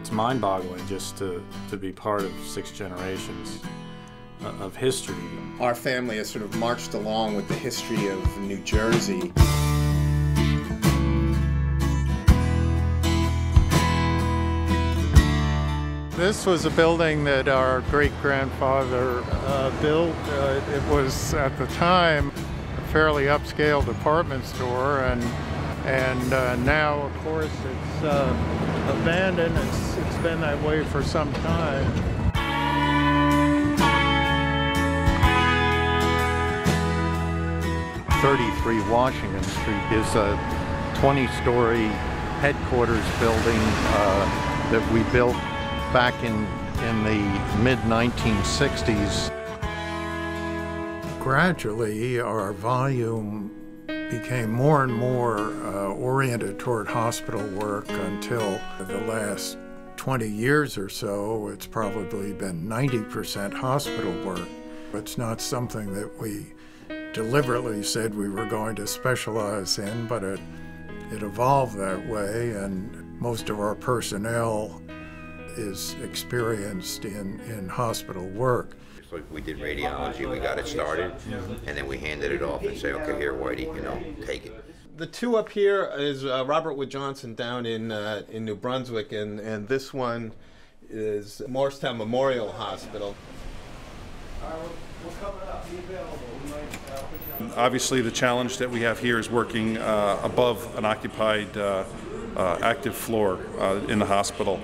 It's mind-boggling just to be part of 6 generations of history. Our family has sort of marched along with the history of New Jersey. This was a building that our great-grandfather built. It was, at the time, a fairly upscale department store, and now, of course, it's abandoned. It's been that way for some time. "33 Washington Street is a 20-story headquarters building that we built back in the mid-1960s. Gradually, our volume became more and more oriented toward hospital work until the last 20 years or so. It's probably been 90% hospital work. It's not something that we deliberately said we were going to specialize in, but it evolved that way, and most of our personnel is experienced in hospital work. So we did radiology, we got it started, and then we handed it off and say, okay, here, Whitey, take it. The two up here is Robert Wood Johnson down in New Brunswick, and this one is Morristown Memorial Hospital. Obviously, the challenge that we have here is working above an occupied active floor in the hospital.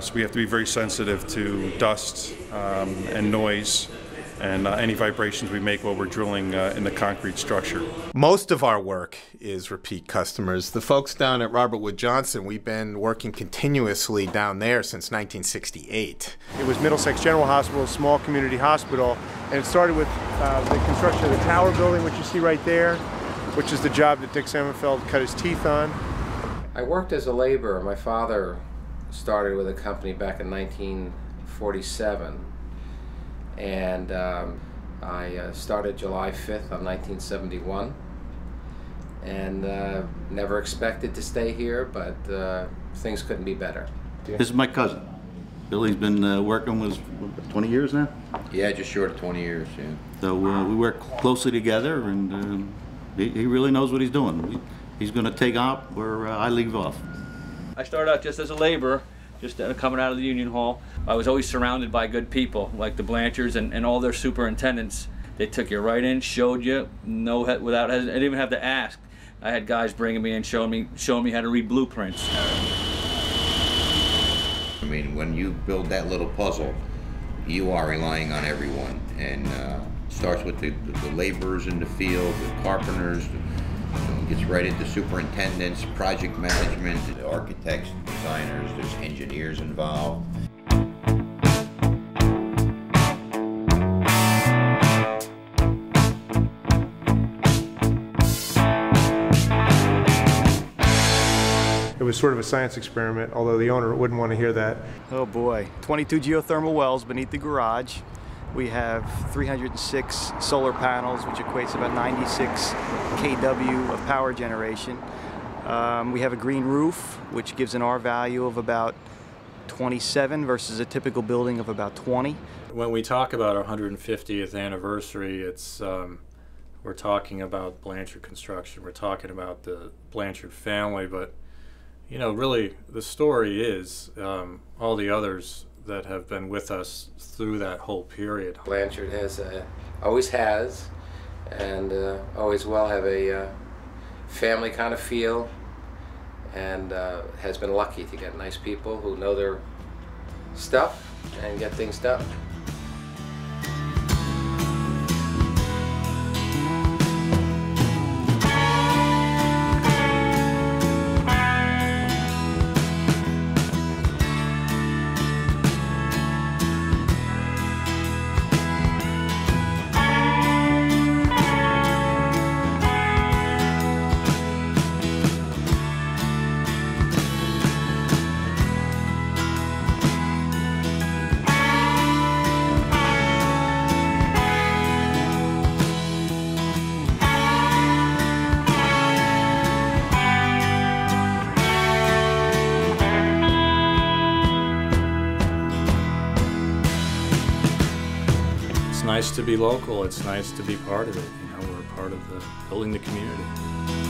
So we have to be very sensitive to dust and noise and any vibrations we make while we're drilling in the concrete structure. Most of our work is repeat customers. The folks down at Robert Wood Johnson, we've been working continuously down there since 1968. It was Middlesex General Hospital, a small community hospital, and it started with the construction of the tower building, which you see right there, which is the job that Dick Semmelfeld cut his teeth on. I worked as a laborer. My father started with a company back in 1947, and I started July 5th of 1971, and never expected to stay here, but things couldn't be better. This is my cousin. Billy's been working with 20 years now? Yeah, just short of 20 years, yeah. So we work closely together, and he really knows what he's doing. He's going to take out where I leave off. I started out just as a laborer, just coming out of the Union Hall. I was always surrounded by good people, like the Blanchards and all their superintendents. They took you right in, showed you, without I didn't even have to ask. I had guys bringing me in, showing me how to read blueprints. I mean, when you build that little puzzle, you are relying on everyone, and it starts with the laborers in the field, the carpenters, gets right into superintendents, project management, the architects, designers, there's engineers involved. It was sort of a science experiment, although the owner wouldn't want to hear that. Oh boy, 22 geothermal wells beneath the garage. We have 306 solar panels, which equates to about 96 kW of power generation. We have a green roof, which gives an R value of about 27 versus a typical building of about 20. When we talk about our 150th anniversary, it's we're talking about Blanchard construction, we're talking about the Blanchard family, but you know, really the story is all the others that have been with us through that whole period. Blanchard always has, and always will have a family kind of feel, and has been lucky to get nice people who know their stuff and get things done. nice to be local. It's nice to be part of it. You know, we're part of the building the community.